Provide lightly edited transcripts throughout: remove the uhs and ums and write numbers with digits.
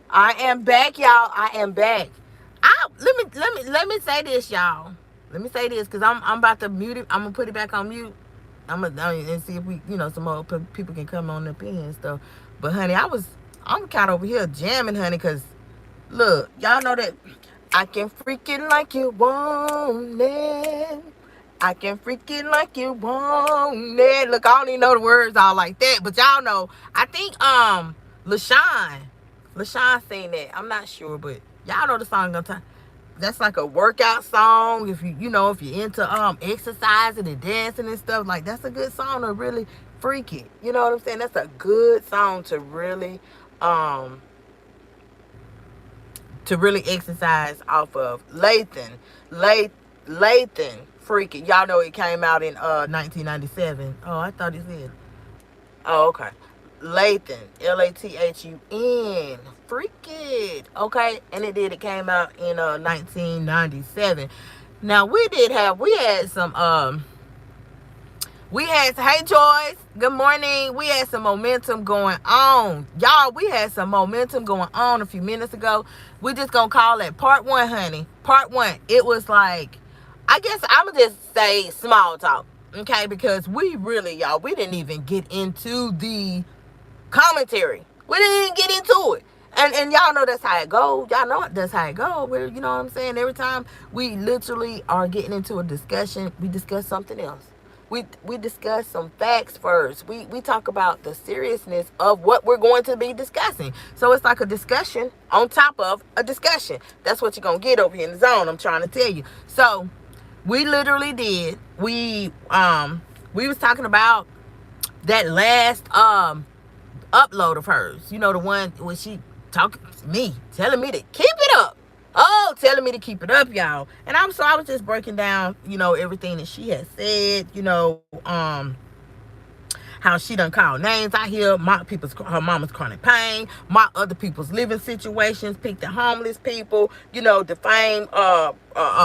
I am back, y'all. I am back. Let me say this, y'all. Let me say this, cause I'm about to mute it. I'm gonna put it back on mute. And see if we, some more people can come on up in here and stuff. But honey, I'm kind of over here jamming, honey, cause look, y'all know that I can freak it like you want it. I can freak it like you want it. Look, I don't even know the words all like that, but y'all know. I think LaShawn, LaShawn saying that. I'm not sure, but y'all know the song. That's like a workout song. If if you're into exercising and dancing and stuff, like that's a good song to really freak it. You know what I'm saying? That's a good song um to really exercise off of. Lathan freaking. Y'all know it came out in 1997. Oh, I thought it said. Oh, okay. Lathan, Lathun, freak it. Okay, and it came out in 1997. Now we had, hey Joyce, good morning. We had some momentum going on. Y'all, we had some momentum going on a few minutes ago. We just gonna call it part one, honey. Part one. It was like, I guess I'ma just say small talk. Okay, because y'all, we didn't even get into the commentary. We didn't even get into it. And y'all know that's how it goes. Y'all know that's how it goes. Where, you know what I'm saying? Every time we literally are getting into a discussion, we discuss something else. We discuss some facts first. We talk about the seriousness of what we're going to be discussing. So it's like a discussion on top of a discussion. That's what you're gonna get over here in the zone. I'm trying to tell you. So we literally did. We was talking about that last upload of hers. You know, the one when she talking to me, telling me to keep it up. Oh, telling me to keep it up, y'all. And I was just breaking down, everything that she had said, how she done called names. I hear her mama's chronic pain, my other people's living situations, pick the homeless people, defame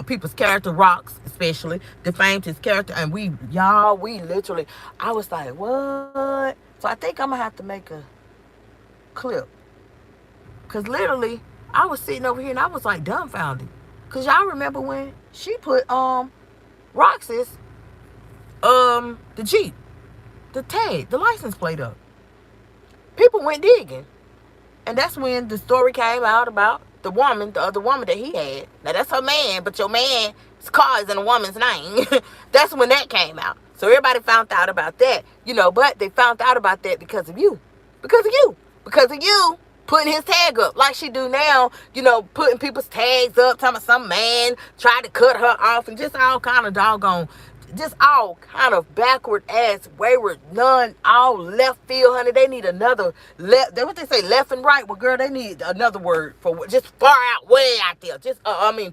people's character, Rocks especially, defamed his character. And we literally, I was like, what? So I think I'm gonna have to make a clip. Cause literally, I was sitting over here and I was like dumbfounded. Cause y'all remember when she put Rox's the Jeep, the tag, the license plate up. People went digging. And that's when the story came out about the other woman that he had. Now that's her man, but your man's car is in a woman's name. That's when that came out. So everybody found out about that, but they found out about that because of you. Because of you. Because of you putting his tag up like she do now, putting people's tags up, talking about some man tried to cut her off and just all kind of doggone, just all kind of backward ass, wayward, all left field, honey. They need another left. What they say, left and right. Well, girl, they need another word for just far out, way out there. Just,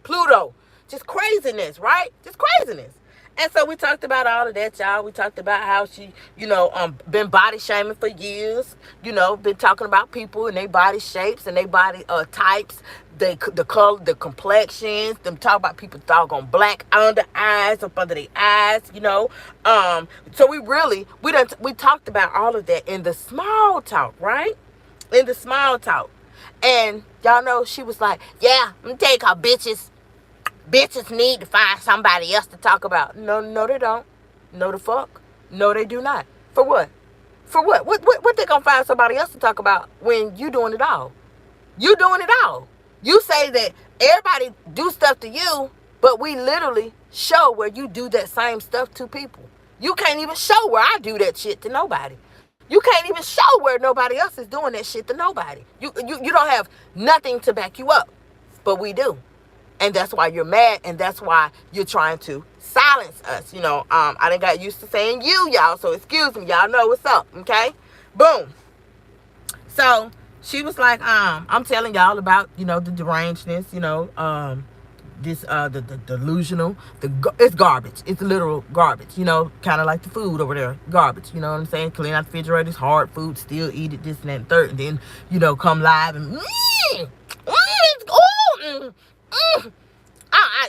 Pluto. Just craziness, right? Just craziness. And so we talked about all of that, y'all. We talked about how she, been body shaming for years. Been talking about people and their body shapes and their body types, the color, the complexions. Them talk about people doggone black under eyes, up under their eyes. So we talked about all of that in the small talk, right? In the small talk, and y'all know she was like, "Yeah, I'm gonna take our bitches need to find somebody else to talk about." No, they don't. No, the fuck. No, they do not. For what? For what? What they gonna find somebody else to talk about when you doing it all? You doing it all. You say that everybody do stuff to you, but we literally show where you do that same stuff to people. You can't even show where I do that shit to nobody. You can't even show where nobody else is doing that shit to nobody. You don't have nothing to back you up, but we do. And that's why you're mad, and that's why you're trying to silence us. I done got used to saying you, y'all, so excuse me. Y'all know what's up, okay? Boom. So she was like, I'm telling y'all about, the derangedness, the delusional, it's garbage. It's literal garbage, kind of like the food over there, garbage, you know what I'm saying? Clean out the refrigerator, it's hard food, still eat it, this and that and third, and then, come live and,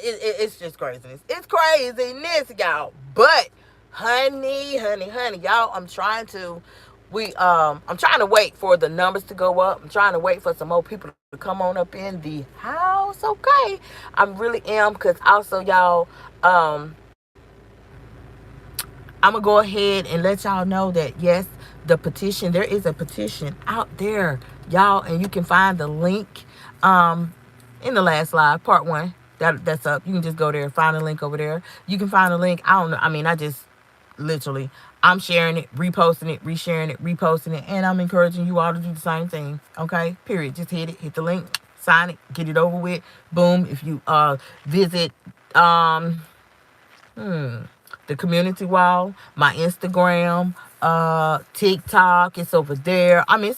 it's just craziness. It's craziness, y'all. But, honey, y'all, I'm trying to I'm trying to wait for the numbers to go up. I'm trying to wait for some more people to come on up in the house. Okay, I really am, because also, y'all, I'm gonna go ahead and let y'all know that yes, the petition, there is a petition out there, y'all, and you can find the link um in the last live, part one. That's up. You can just go there and find a link over there. You can find a link. I don't know. I mean, I just literally, I'm sharing it, reposting it, resharing it, reposting it, and I'm encouraging you all to do the same thing. Okay, period. Just hit it, hit the link, sign it, get it over with. Boom. If you visit um the community wall, my Instagram, TikTok, it's over there. I mean,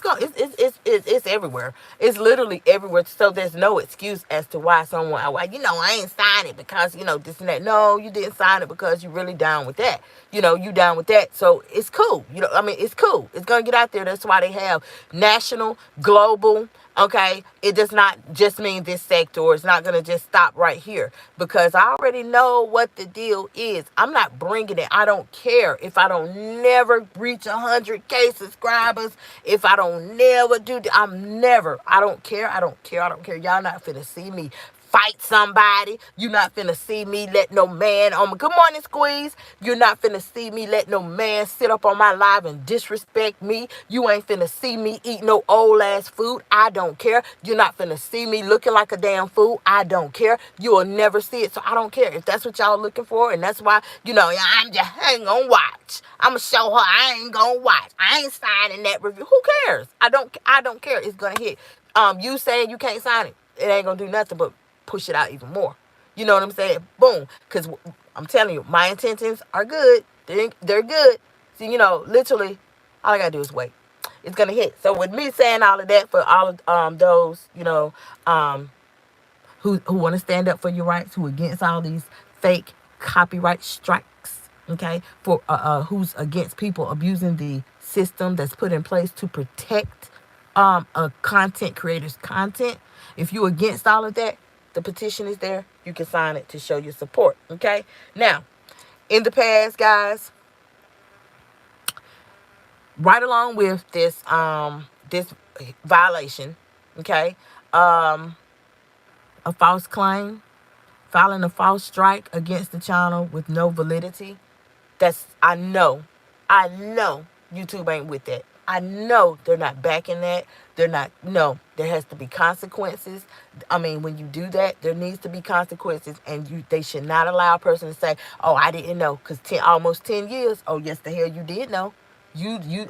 it's everywhere. It's literally everywhere. So there's no excuse as to why someone, why, I ain't signed it because, this and that. No, you didn't sign it because you really down with that. You down with that. So it's cool. I mean, it's cool. It's gonna get out there. That's why they have national, global. Okay, it does not just mean this sector. It's not going to just stop right here, because I already know what the deal is. I'm not bringing it. I don't care if I don't never reach 100K subscribers. If I don't never do, I don't care. I don't care. I don't care. Y'all not finna see me fight somebody. You not finna see me let no man on my good morning squeeze. You're not finna see me let no man sit up on my live and disrespect me. You ain't finna see me eat no old ass food. I don't care. You're not finna see me looking like a damn fool. I don't care. You will never see it. So I don't care if that's what y'all looking for. And that's why, I ain't gonna watch. I'ma show her I ain't gonna watch. I ain't signing that review. Who cares? I don't care. It's gonna hit. You saying you can't sign it, it ain't gonna do nothing but push it out even more. You know what I'm saying? Boom. Because I'm telling you, my intentions are good. They're good. So, literally, all I got to do is wait. It's going to hit. So with me saying all of that, for all of those, who want to stand up for your rights, who against all these fake copyright strikes, okay, for who's against people abusing the system that's put in place to protect a content creator's content. If you're against all of that, the petition is there. You can sign it to show your support. Okay. Now, in the past, guys, right along with this violation, okay, a false claim, filing a false strike against the channel with no validity. I know YouTube ain't with that. I know they're not backing that. They're not. No, there has to be consequences. I mean, when you do that, there needs to be consequences, and they should not allow a person to say, "Oh, I didn't know," because almost 10 years. Oh, yes, the hell you did know.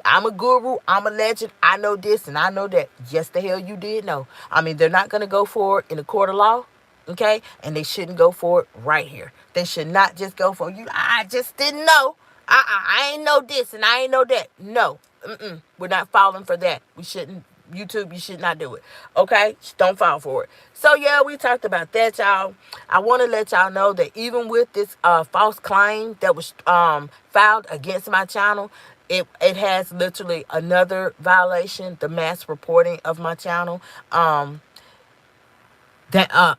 I'm a guru. I'm a legend. I know this and I know that. Yes, the hell you did know. I mean, they're not going to go for it in a court of law. Okay, and they shouldn't go for it right here. They should not just go for you. I just didn't know. I ain't know this and I ain't know that. No, we're not falling for that. We shouldn't. YouTube, you should not do it. Okay, don't fall for it. So yeah, we talked about that, y'all. I want to let y'all know that even with this false claim that was filed against my channel, it has literally another violation, the mass reporting of my channel. That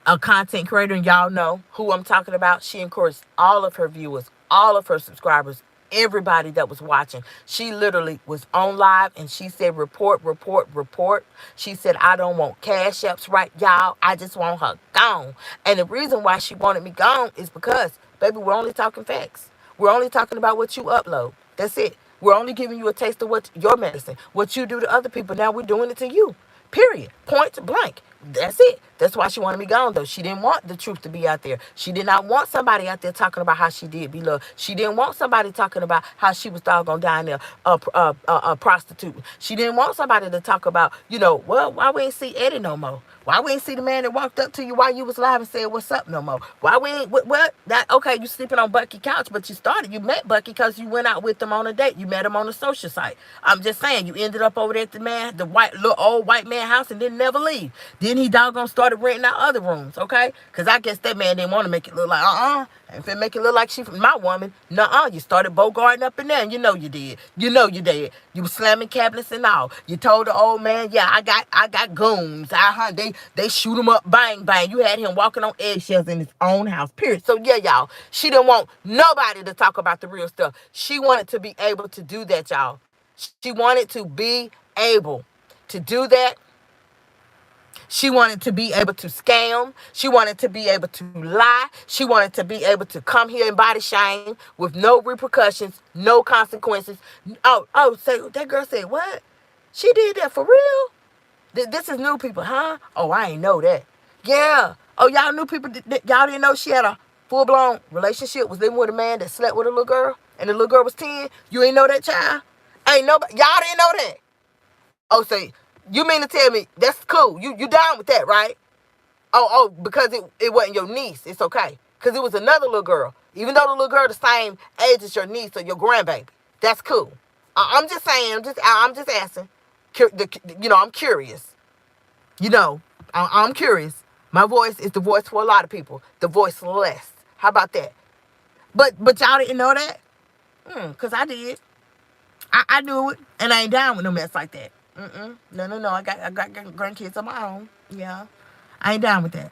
a content creator, and y'all know who I'm talking about. She encouraged all of her viewers, all of her subscribers, everybody that was watching. She literally was on live and she said, report, report, report. She said, I don't want cash apps, right, y'all. I just want her gone. And the reason why she wanted me gone is because, baby, we're only talking facts. We're only talking about what you upload. That's it. We're only giving you a taste of what your medicine, what you do to other people. Now we're doing it to you. Period. Point blank. That's it. That's why she wanted me gone, though. She didn't want the truth to be out there. She did not want somebody out there talking about how she did be loved. She didn't want somebody talking about how she was doggone down there a prostitute. She didn't want somebody to talk about, well, why we ain't see Eddie no more? Why we ain't see the man that walked up to you while you was live and said, what's up no more? Why we ain't, what? That, okay, you sleeping on Bucky couch, but you met Bucky because you went out with him on a date. You met him on a social site. I'm just saying, you ended up over there at the little old white man house and didn't never leave. Then he doggone started renting out other rooms, okay? Because I guess that man didn't want to make it look like, if it make it look like she my woman, you started bogarting up in there, and you know you did. You know you did. You was slamming cabinets and all. You told the old man, yeah, I got goons. They shoot him up, bang, bang. You had him walking on eggshells in his own house, period. So yeah, y'all, she didn't want nobody to talk about the real stuff. She wanted to be able to do that, y'all. She wanted to be able to do that. She wanted to be able to scam. She wanted to be able to lie. She wanted to be able to come here and body shame with no repercussions, no consequences. So that girl said, what? She did that for real? This is new people, huh? Oh, I ain't know that. Yeah. Oh, y'all new people, y'all didn't know she had a full-blown relationship, was living with a man that slept with a little girl, and the little girl was 10? You ain't know that, child? Ain't nobody, y'all didn't know that? Oh, so you mean to tell me that's cool? You down with that, right? Because it wasn't your niece. It's okay. Because it was another little girl. Even though the little girl the same age as your niece or your grandbaby. That's cool. I'm just saying. I'm just asking. I'm curious. I'm curious. My voice is the voice for a lot of people. The voiceless. How about that? But y'all didn't know that? Because I did. I do it. And I ain't down with no mess like that. No. I got grandkids of my own. Yeah. I ain't down with that.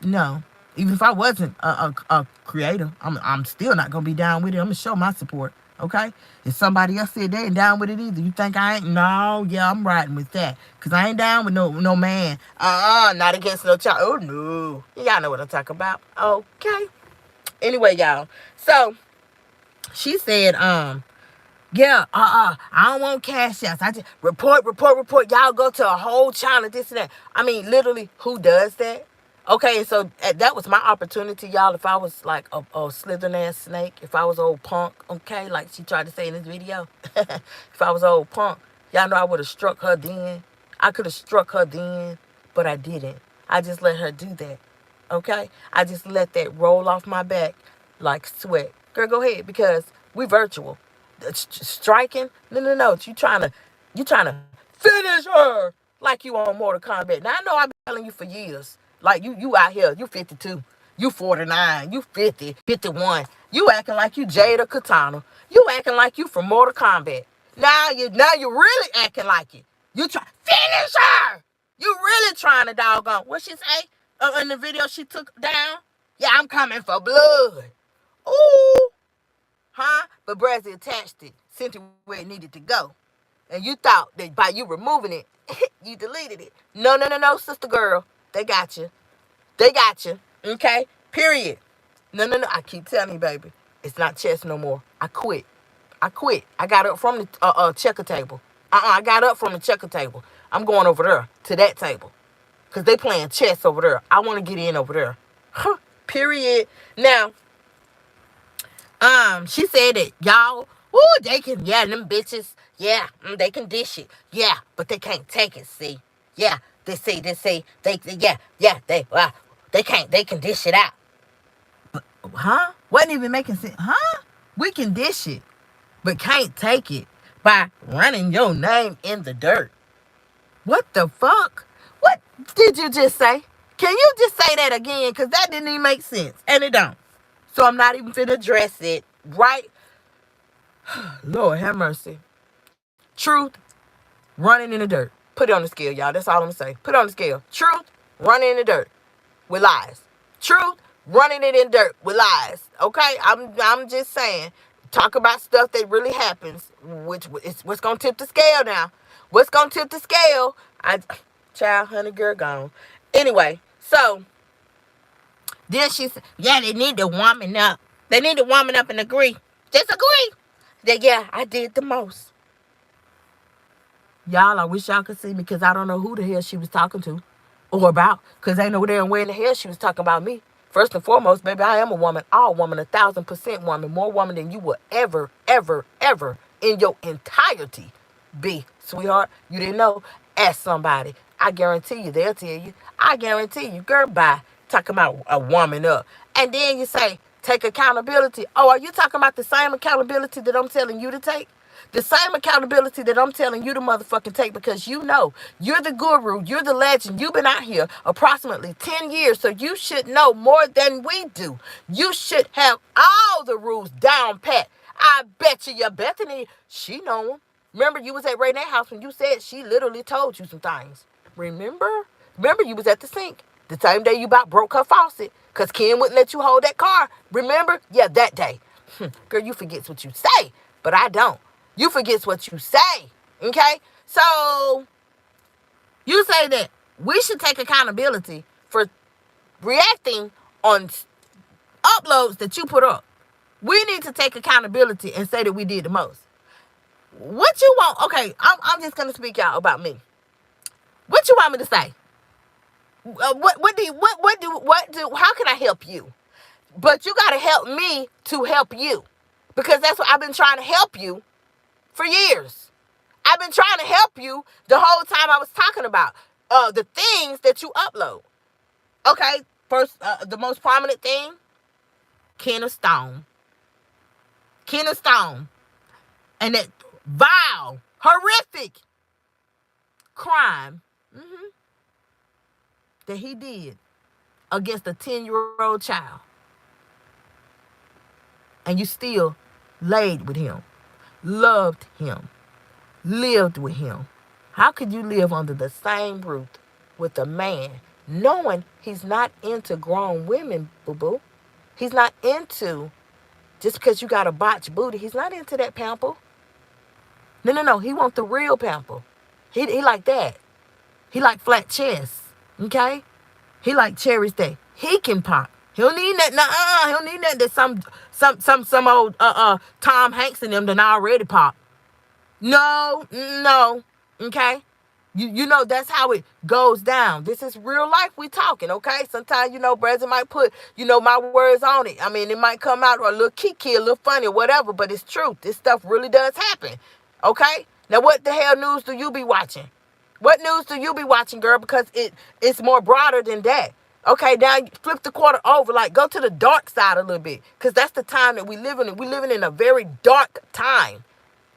No. Even if I wasn't a creator, I'm still not gonna be down with it. I'm gonna show my support. Okay? If somebody else said they ain't down with it either, you think I ain't? No, yeah, I'm riding with that. Cause I ain't down with no man. Not against no child. Oh no. Y'all know what I'm talking about. Okay. Anyway, y'all. So she said, yeah, I don't want cash outs. I just report. Y'all go to a whole channel, this and that. I mean, literally, who does that? Okay, so that was my opportunity, y'all. If I was like a slithering ass snake, if I was old punk, okay, like she tried to say in this video, if I was old punk, y'all know I would have struck her then. I could have struck her then, but I didn't. I just let her do that, okay? I just let that roll off my back like sweat. Girl, go ahead, because we virtual. Striking? No. You trying to finish her like you on Mortal Kombat. Now I know I've been telling you for years. Like you out here, you 52, you 49, you 50, 51. You acting like you Jada Katana. You acting like you from Mortal Kombat. Now you really acting like it. You try finish her. You really trying to doggone. What she say in the video she took down? Yeah, I'm coming for blood. Ooh. Huh? But Brazzy attached it, sent it where it needed to go. And you thought that by you removing it, you deleted it. No, sister girl. They got you. Okay? Period. No. I keep telling you, baby. It's not chess no more. I quit. I got up from the checker table. I got up from the checker table. I'm going over there to that table. Because they playing chess over there. I want to get in over there. Huh. Period. Now, she said that y'all, they can, them bitches, they can dish it. Yeah, but they can't take it, see. Yeah, they can dish it out. But, huh? Wasn't even making sense. Huh? We can dish it, but can't take it by running your name in the dirt. What the fuck? What did you just say? Can you just say that again? Because that didn't even make sense. And it don't. So I'm not even finna address it, right? Lord have mercy. Truth, running in the dirt. Put it on the scale, y'all. That's all I'm gonna say. Put it on the scale. Truth, running in the dirt with lies. Truth, running it in dirt with lies. Okay? I'm just saying. Talk about stuff that really happens, which is what's gonna tip the scale now. What's gonna tip the scale? Child, honey, girl, gone. Anyway, so then she said, they need to woman up. They need to woman up and agree. Just agree that, I did the most. Y'all, I wish y'all could see me because I don't know who the hell she was talking to or about because ain't no damn where in the hell she was talking about me. First and foremost, baby, I am a woman, all woman, 1,000% woman, more woman than you will ever in your entirety be. Sweetheart, you didn't know? Ask somebody. I guarantee you, they'll tell you. I guarantee you, girl, bye. Talking about a woman up. And then you say, take accountability. Oh, are you talking about the same accountability that I'm telling you to take? The same accountability that I'm telling you to motherfucking take because you know you're the guru, you're the legend. You've been out here approximately 10 years, so you should know more than we do. You should have all the rules down pat. I bet you Bethany, she know them. Remember you was at Ray Nat house when you said she literally told you some things. Remember you was at the sink. The same day you about broke her faucet because Ken wouldn't let you hold that car. Remember? Yeah, that day. Girl, you forget what you say, but I don't. You forget what you say. Okay? So you say that we should take accountability for reacting on uploads that you put up. We need to take accountability and say that we did the most. What you want? Okay, I'm just gonna speak out about me. What you want me to say? How can I help you? But you gotta help me to help you, because that's what I've been trying to help you for years. I've been trying to help you the whole time I was talking about the things that you upload. Okay, first, the most prominent thing, Kenneth Stone, and that vile, horrific crime that he did against a 10-year-old child. And you still laid with him, loved him, lived with him. How could you live under the same roof with a man knowing he's not into grown women, boo-boo? He's not into, just because you got a botched booty, he's not into that pamper. No. He want the real pamper. He like that. He like flat chest. Okay? He like cherries that he can pop. He don't need that. He don't need that some old Tom Hanks in them done already pop. No. Okay? You know that's how it goes down. This is real life we talking, okay? Sometimes, Brazil might put, my words on it. I mean, it might come out or a little kiki, a little funny or whatever, but it's truth. This stuff really does happen, okay? Now, what the hell news do you be watching? What news do you be watching, girl? Because it's more broader than that. Okay, now flip the quarter over, like go to the dark side a little bit, because that's the time that we live in. We're living in a very dark time.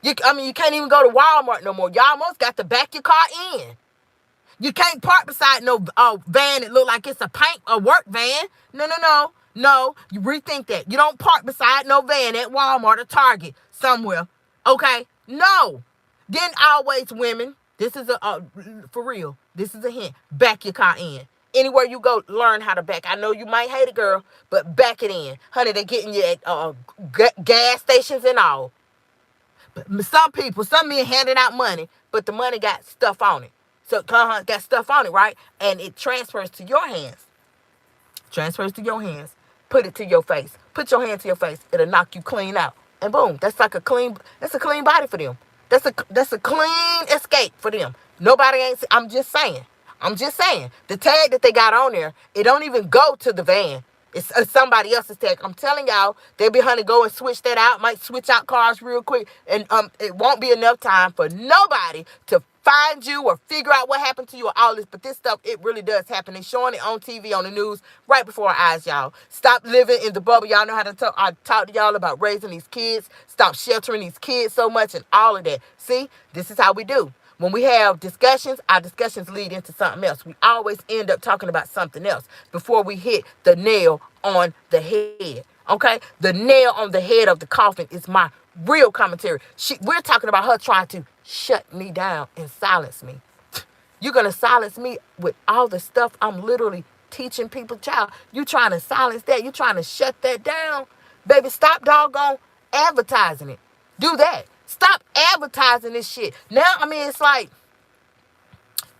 You can't even go to Walmart no more. Y'all almost got to back your car in. You can't park beside no van that look like it's a work van. No. You rethink that. You don't park beside no van at Walmart or Target somewhere. Okay? No. Then always, women, this is for real. This is a hint. Back your car in. Anywhere you go, learn how to back. I know you might hate it, girl, but back it in. Honey, they're getting you at gas stations and all. But some men handing out money, but the money got stuff on it. So got stuff on it, right? And it transfers to your hands. Put it to your face. Put your hand to your face. It'll knock you clean out. And boom, that's a clean body for them. That's a clean escape for them. Nobody ain't, I'm just saying. The tag that they got on there, it don't even go to the van. It's somebody else's tag. I'm telling y'all, they be go and switch that out. Might switch out cars real quick. And it won't be enough time for nobody to find you or figure out what happened to you or all this. But this stuff, it really does happen. They're showing it on TV, on the news, right before our eyes, y'all. Stop living in the bubble. Y'all know how to talk. I talk to y'all about raising these kids. Stop sheltering these kids so much and all of that. See, this is how we do. When we have discussions, our discussions lead into something else. We always end up talking about something else before we hit the nail on the head. Okay? The nail on the head of the coffin is my real commentary. We're talking about her trying to shut me down and silence me. You're going to silence me with all the stuff I'm literally teaching people. Child, you trying to silence that? You trying to shut that down? Baby, stop doggone advertising it. Do that. Stop advertising this shit. Now, it's like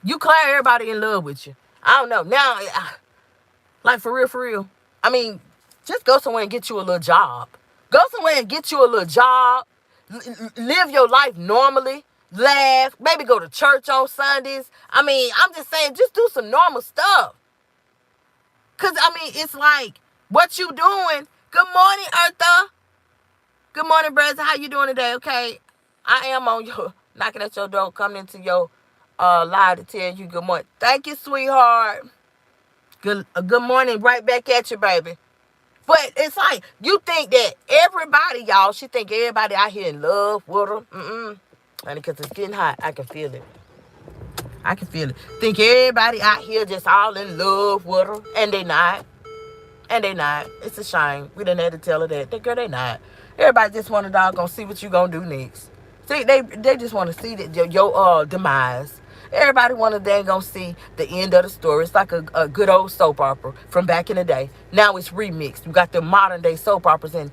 you declare everybody in love with you. I don't know. Now, like for real. Just go somewhere and get you a little job. Live your life normally. Laugh. Maybe go to church on Sundays. I'm just saying, just do some normal stuff. Because, it's like, what you doing? Good morning, Eartha. Good morning, Brother. How you doing today? Okay, I am on your knocking at your door, coming into your live to tell you good morning. Thank you, sweetheart. Good morning, right back at you, baby. But it's like you think that everybody, y'all, she think everybody out here in love with her. Honey, because it's getting hot, I can feel it. Think everybody out here just all in love with her, and they not. It's a shame. We done had to tell her that. Girl, they not. Everybody just want to doggone see what you gonna do next. See, they just want to see that your demise. Everybody want to dang gonna see the end of the story. It's like a good old soap opera from back in the day. Now it's remixed. You got the modern day soap operas, and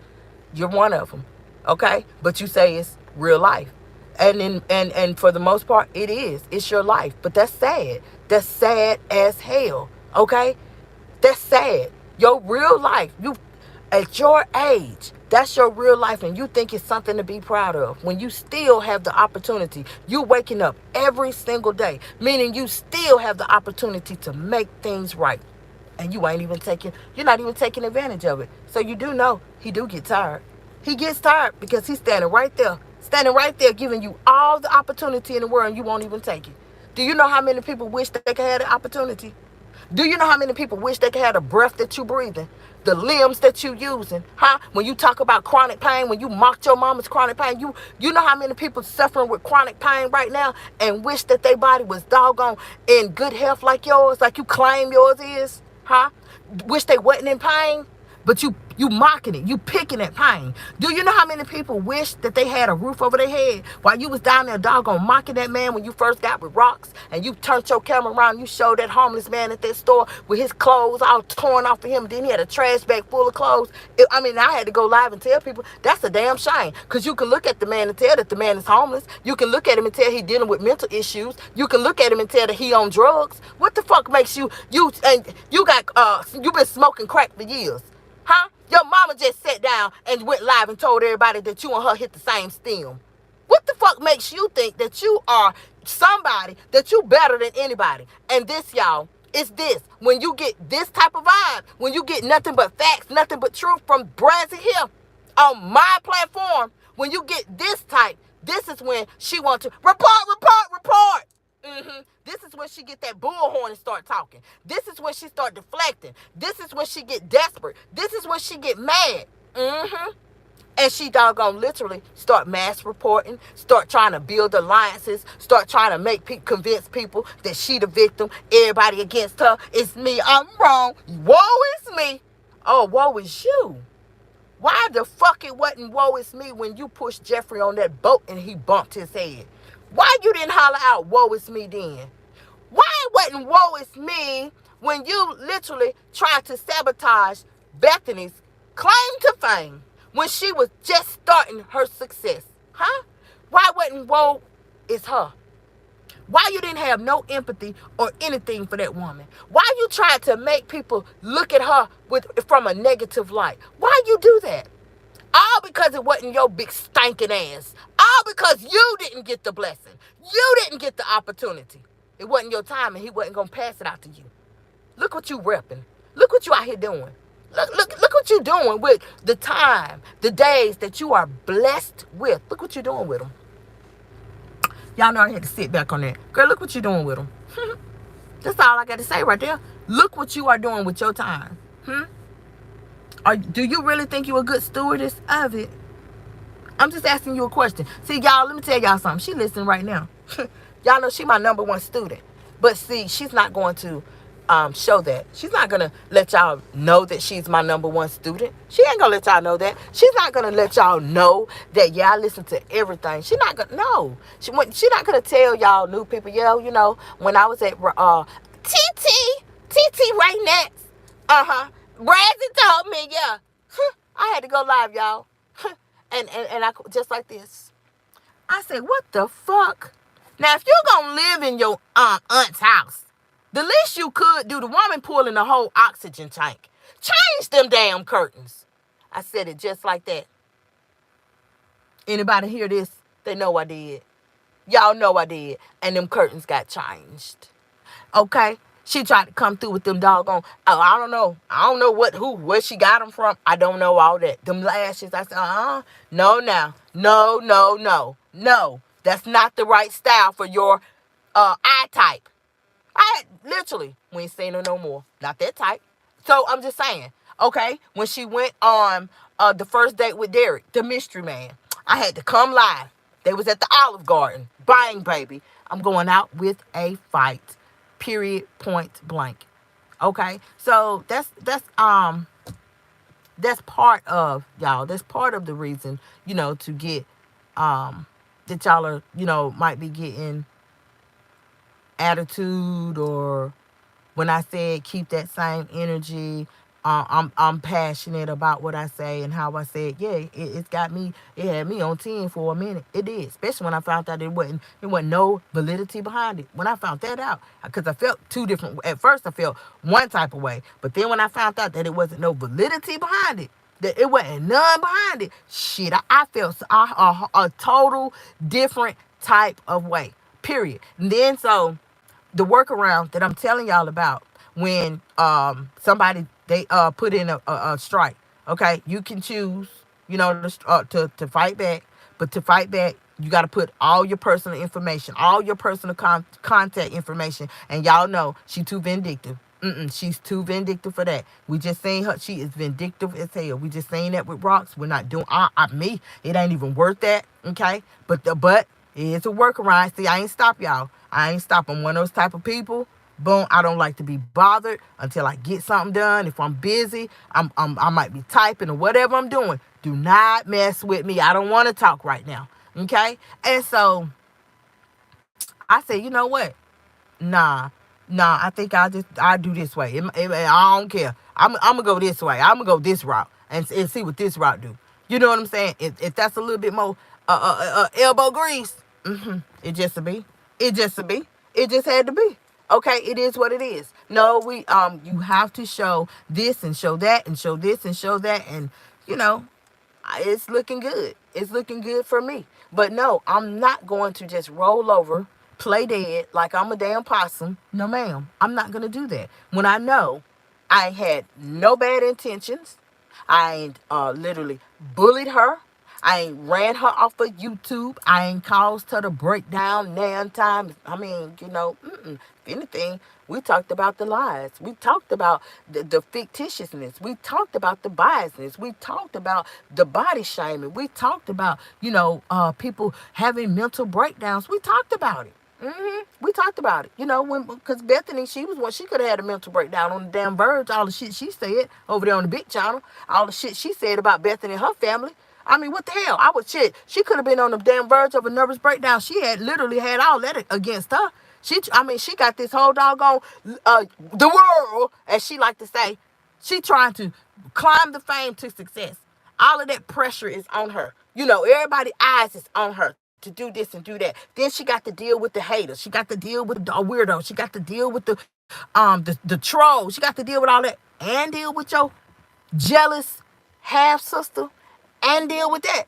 you're one of them, okay? But you say it's real life. And for the most part, it's your life. But that's sad. That's sad as hell. Okay, that's sad. Your real life, you at your age, that's your real life, and you think it's something to be proud of when you still have the opportunity. You waking up every single day, meaning you still have the opportunity to make things right, and you're not even taking advantage of it. So you do know he do get tired. He gets tired because he's standing right there giving you all the opportunity in the world, and you won't even take it. Do you know how many people wish they could have the opportunity? Do you know how many people wish they could have the breath that you breathing, the limbs that you using? Huh? When you talk about chronic pain, when you mocked your mama's chronic pain, you know how many people suffering with chronic pain right now and wish that their body was doggone in good health like yours, like you claim yours is? Huh? Wish they wasn't in pain? But you mocking it, you picking at pain. Do you know how many people wish that they had a roof over their head while you was down there doggone mocking that man when you first got with rocks, and you turned your camera around and you showed that homeless man at that store with his clothes all torn off of him, then he had a trash bag full of clothes. I had to go live and tell people that's a damn shame, because you can look at the man and tell that the man is homeless. You can look at him and tell he dealing with mental issues. You can look at him and tell that he on drugs. What the fuck makes you you've been smoking crack for years? Huh? Your mama just sat down and went live and told everybody that you and her hit the same stem. What the fuck makes you think that you are somebody, that you better than anybody? And this, y'all, is this. When you get this type of vibe, when you get nothing but facts, nothing but truth from Brazzy here on my platform, when you get this type, this is when she wants to report. This is when she get that bullhorn and start talking. This is when she start deflecting. This is when she get desperate. This is when she get mad. And she doggone literally start mass reporting, start trying to build alliances, start trying to convince people that she the victim, everybody against her. It's me, I'm wrong. Woe is me. Oh, woe is you. Why the fuck it wasn't woe is me when you pushed Jeffrey on that boat and he bumped his head? Why you didn't holler out woe is me then? Why it wasn't woe is me when you literally tried to sabotage Bethany's claim to fame when she was just starting her success? Huh? Why wasn't woe is her? Why you didn't have no empathy or anything for that woman? Why you tried to make people look at her from a negative light? Why you do that? All because it wasn't your big stinking ass. All because you didn't get the blessing. You didn't get the opportunity. It wasn't your time, and he wasn't going to pass it out to you. Look what you repping. Look what you out here doing. Look what you doing with the time, the days that you are blessed with. Look what you're doing with them. Y'all know I had to sit back on that. Girl, look what you're doing with them. That's all I got to say right there. Look what you are doing with your time. Do you really think you're a good stewardess of it? I'm just asking you a question. See, y'all, let me tell y'all something. She listening right now. Y'all know she my number one student. But see, she's not going to show that. She's not going to let y'all know that she's my number one student. She ain't going to let y'all know that. She's not going to let y'all know that, yeah, I listen to everything. She's not going to, no. She not going to tell y'all new people, yeah, you know, when I was at TT right next. Brazzy told me, yeah. I had to go live, y'all. And I just like this. I said, what the fuck? Now, if you're going to live in your aunt's house, the least you could do, the woman pulling the whole oxygen tank, change them damn curtains. I said it just like that. Anybody hear this? They know I did. Y'all know I did. And them curtains got changed. Okay? She tried to come through with them doggone, I don't know. I don't know where she got them from. I don't know all that. Them lashes. I said, no, now. No. That's not the right style for your eye type. Literally, we ain't seen her no more. Not that type. So I'm just saying, okay, when she went on the first date with Derek, the mystery man, I had to come live. They was at the Olive Garden. Bang, baby. I'm going out with a fight. Period, point blank. Okay, so that's part of, y'all. That's part of the reason, to get that y'all are, might be getting attitude, or when I said keep that same energy, I'm passionate about what I say and how I say it. Yeah, it's got me. It had me on 10 for a minute. It did, especially when I found out it wasn't no validity behind it. When I found that out, because I felt two different. At first, I felt one type of way, but then when I found out that it wasn't no validity behind it, that it wasn't none behind it, shit, I felt a total different type of way. Period. And then so the workaround that I'm telling y'all about when somebody they put in a strike. Okay, you can choose, to fight back, but to fight back, you got to put all your personal information, all your personal contact information, and y'all know she too vindictive. She's too vindictive for that. We just seen her. She is vindictive as hell. We just seen that with rocks. We're not doing me. It ain't even worth that. Okay, but it's a workaround. See, I ain't stop y'all. I ain't stop. I'm one of those type of people. Boom, I don't like to be bothered until I get something done. If I'm busy, I might be typing or whatever I'm doing. Do not mess with me. I don't want to talk right now. Okay? And so I said, you know what? Nah, I think I do this way. I don't care. I'm gonna go this way. I'm gonna go this route and see what this route do. You know what I'm saying? If that's a little bit more elbow grease, it just a be. It just a be. It just had to be. Okay, it is what it is. No, you have to show this and show that and show this and show that, and you know, it's looking good. It's looking good for me. But no, I'm not going to just roll over, play dead like I'm a damn possum. No, ma'am. I'm not going to do that. When I know I had no bad intentions, I ain't literally bullied her. I ain't ran her off of YouTube. I ain't caused her to break down nan times. I mean, if anything, we talked about the lies. We talked about the fictitiousness. We talked about the biasness. We talked about the body shaming. We talked about, people having mental breakdowns. We talked about it. We talked about it. Because Bethany, she could have had a mental breakdown on the damn Verge. All the shit she said over there on the big channel. All the shit she said about Bethany and her family. I mean, what the hell? She could have been on the damn verge of a nervous breakdown. She had literally had all that against her. She got this whole doggone, the world, as she like to say. She trying to climb the fame to success. All of that pressure is on her. Everybody's eyes is on her to do this and do that. Then she got to deal with the haters. She got to deal with the weirdo. She got to deal with the troll. She got to deal with all that and deal with your jealous half sister. And deal with that.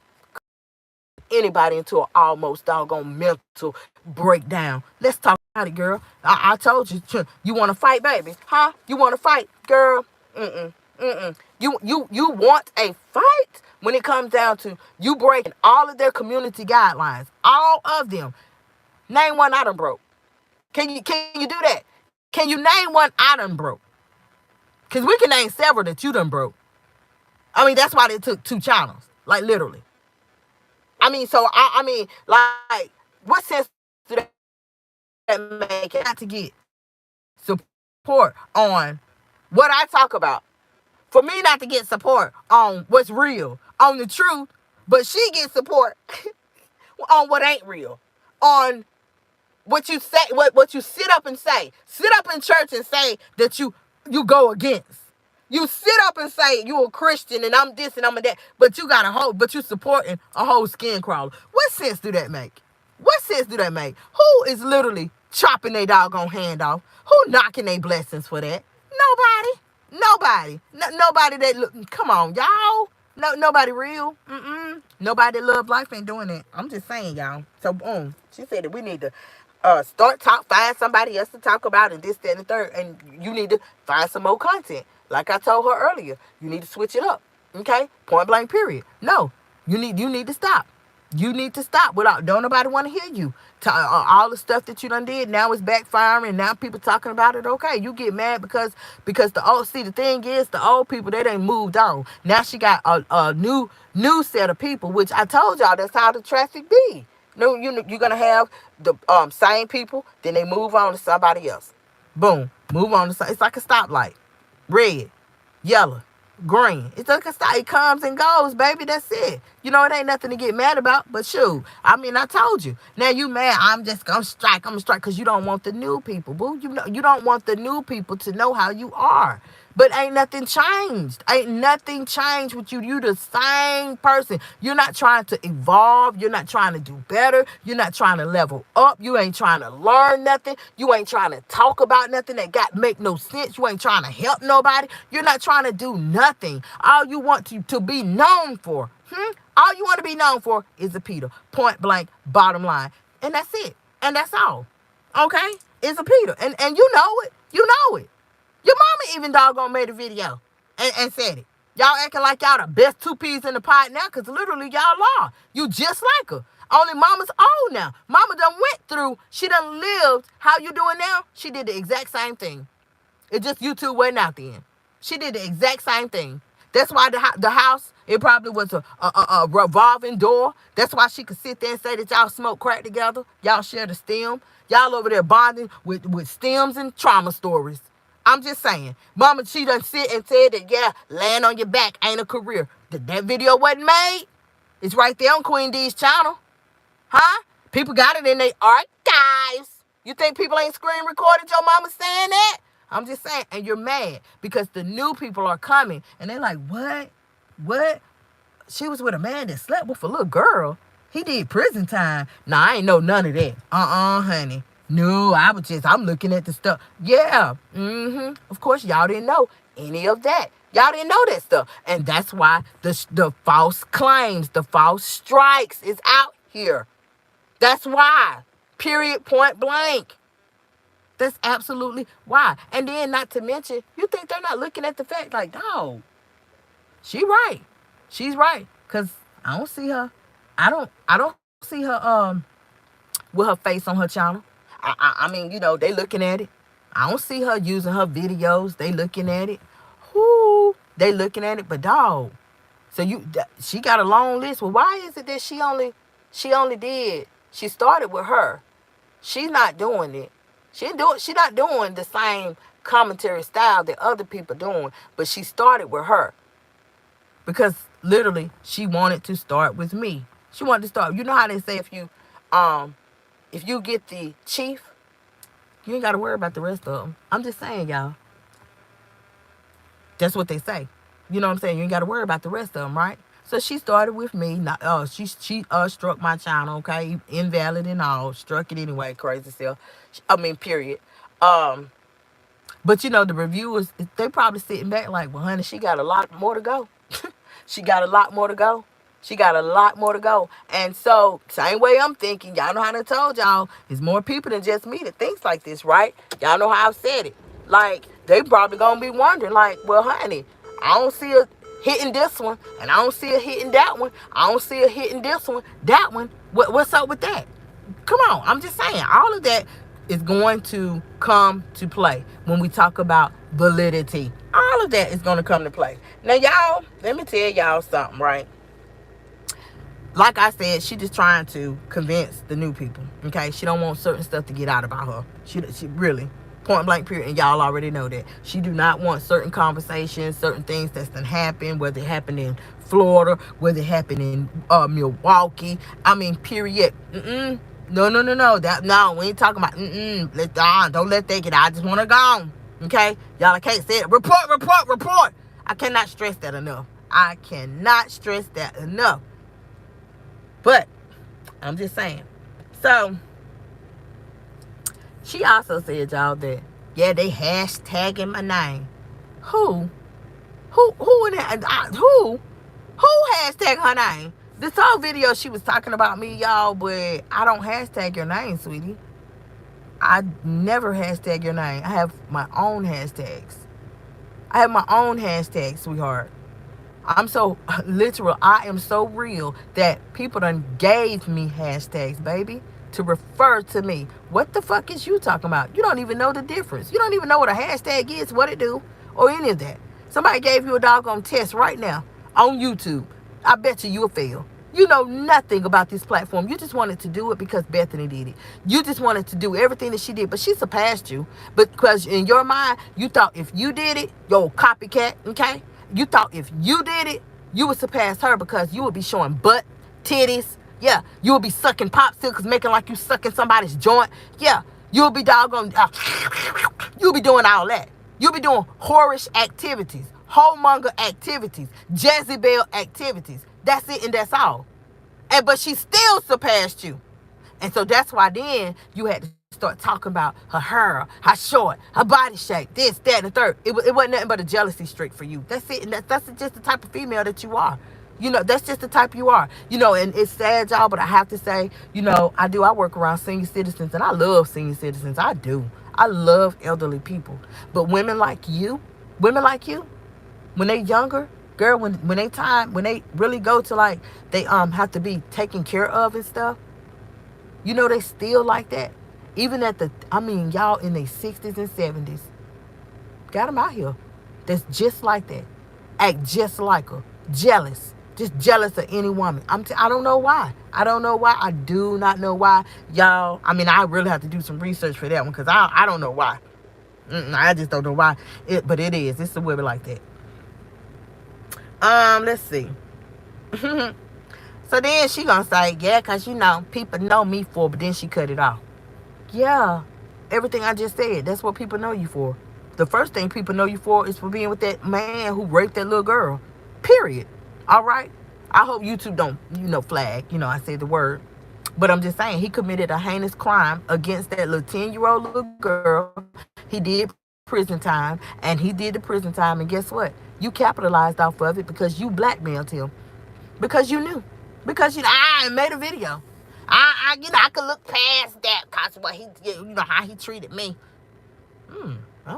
Anybody into an almost doggone mental breakdown. Let's talk about it, girl. I told you. You want to fight, baby? Huh? You want to fight, girl? You want a fight when it comes down to you breaking all of their community guidelines. All of them. Name one I done broke. Can you do that? Can you name one I done broke? Because we can name several that you done broke. I mean, that's why they took 2 channels. Like, literally. I mean, so, like, what sense do that make? Not to get support on what I talk about. For me not to get support on what's real, on the truth, but she gets support on what ain't real. On what you say, what you sit up and say. Sit up in church and say that you go against. You sit up and say you a Christian and I'm this and I'm a that, but you supporting a whole skin crawler. What sense do that make? What sense do that make? Who is literally chopping their doggone hand off? Who knocking their blessings for that? Nobody. Nobody that look. Come on, y'all. No, nobody real. Nobody that love life ain't doing that. I'm just saying, y'all. So boom, she said that we need to find somebody else to talk about and this, that, and the third, and you need to find some more content. Like I told her earlier, you need to switch it up. Okay? Point blank, period. No, you need to stop. You need to stop. Don't nobody want to hear you. All the stuff that you done did, now it's backfiring. Now people talking about it. Okay, you get mad because the thing is, the old people, they done moved on. Now she got a new set of people, which I told y'all that's how the traffic be. No, you're going to have the same people, then they move on to somebody else. Boom. Move on to it's like a stoplight. Red, yellow, green. It's like a stop. It comes and goes, baby. That's it. It ain't nothing to get mad about. But shoot, I told you. Now you mad. I'm just gonna strike. Because you don't want the new people, boo. You don't want the new people to know how you are. But ain't nothing changed. Ain't nothing changed with you. You the same person. You're not trying to evolve. You're not trying to do better. You're not trying to level up. You ain't trying to learn nothing. You ain't trying to talk about nothing that make no sense. You ain't trying to help nobody. You're not trying to do nothing. All you want to be known for, all you want to be known for is a Peter. Point blank, bottom line. And that's it. And that's all. Okay? It's a Peter. And you know it. You know it. Your mama even doggone made a video and said it. Y'all acting like y'all the best two peas in the pot now, because literally y'all are. You just like her. Only mama's old now. Mama done went through, she done lived. How you doing now? She did the exact same thing. It just you two wasn't out then. She did the exact same thing. That's why the house, it probably was a revolving door. That's why she could sit there and say that y'all smoke crack together. Y'all share the stem. Y'all over there bonding with stems and trauma stories. I'm just saying. Mama, she done sit and said that, yeah, laying on your back ain't a career. That video wasn't made. It's right there on Queen D's channel. Huh? People got it in their archives. You think people ain't screen recorded your mama saying that? I'm just saying. And you're mad because the new people are coming. And they're like, what? What? She was with a man that slept with a little girl. He did prison time. Nah, I ain't know none of that. Honey. No, I'm looking at the stuff. Yeah. Of course, y'all didn't know any of that. Y'all didn't know that stuff. And that's why the false claims, the false strikes is out here. That's why. Period, point blank. That's absolutely why. And then not to mention, you think they're not looking at the fact like, dog, she right. She's right. Because I don't see her. I don't see her with her face on her channel. I mean, you know, they looking at it. I don't see her using her videos. They looking at it. Whoo, they looking at it. But dog, so she got a long list. Well, why is it that she started with her? She's not doing it. She's not doing the same commentary style that other people doing. But she started with her. Because literally, she wanted to start with me. She wanted to start. You know how they say if you get the chief, you ain't got to worry about the rest of them. I'm just saying, y'all. That's what they say. You know what I'm saying? You ain't got to worry about the rest of them, right? So she started with me. She struck my channel, okay? Invalid and all. Struck it anyway, crazy self. Period. But, you know, the reviewers, they probably sitting back like, well, honey, she got a lot more to go. She got a lot more to go. She got a lot more to go. And so, same way I'm thinking, y'all know how I told y'all, there's more people than just me that thinks like this, right? Y'all know how I've said it. Like, they probably gonna be wondering, like, well, honey, I don't see her hitting this one, and I don't see her hitting that one. I don't see her hitting this one, that one. What's up with that? Come on, I'm just saying, all of that is going to come to play when we talk about validity. All of that is going to come to play. Now, y'all, let me tell y'all something, right? Like I said, she just trying to convince the new people, okay? She don't want certain stuff to get out about her. She really, point blank period, and y'all already know that. She do not want certain conversations, certain things that's done happened, whether it happened in Florida, whether it happened in Milwaukee. Period. No. No, we ain't talking about, don't let that get out. I just want to go on, okay? Y'all, I can't say it. Report. I cannot stress that enough. But I'm just saying. So she also said, y'all, that yeah, they hashtagging my name. Who in that? Who hashtagged her name? This whole video she was talking about me, y'all, but I don't hashtag your name, sweetie. I never hashtag your name. I have my own hashtags. Sweetheart. I'm so literal. I am so real that people done gave me hashtags, baby, to refer to me. What the fuck is you talking about? You don't even know the difference. You don't even know what a hashtag is, what it do, or any of that. Somebody gave you a doggone test right now on YouTube. I bet you'll fail. You know nothing about this platform. You just wanted to do it because Bethany did it. You just wanted to do everything that she did, but she surpassed you. Because in your mind, you thought if you did it, yo, copycat, okay? You thought if you did it, you would surpass her because you would be showing butt, titties. Yeah, you would be sucking popsicles, making like you sucking somebody's joint. Yeah, you'll be doggone, you'll be doing all that. You be doing whorish activities, whoremonger activities, Jezebel activities. That's it and that's all. But she still surpassed you. And so that's why then you had to start talking about her hair, her short, her body shape, this, that, and the third. It wasn't nothing but a jealousy streak for you. That's it. And that's just the type of female that you are. That's just the type you are. And it's sad, y'all, but I have to say, I work around senior citizens, and I love senior citizens. I do. I love elderly people. But women like you, when they younger, girl, when they really go to like, they have to be taken care of and stuff, they still like that. Even y'all in their 60s and 70s. Got them out here. That's just like that. Act just like her. Jealous. Just jealous of any woman. I don't know why. I do not know why. Y'all, I really have to do some research for that one because I don't know why. I just don't know why. But it is. It's a women like that. Let's see. So then she gonna say, yeah, because, people know me for, but then she cut it off. Yeah, everything I just said, that's what people know you for. The first thing people know you for is for being with that man who raped that little girl. Period. All right? I hope YouTube don't, flag, I say the word. But I'm just saying, he committed a heinous crime against that little 10-year-old little girl. He did prison time, and and guess what? You capitalized off of it because you blackmailed him. Because you knew. Because, I made a video. I could look past that because what he, how he treated me.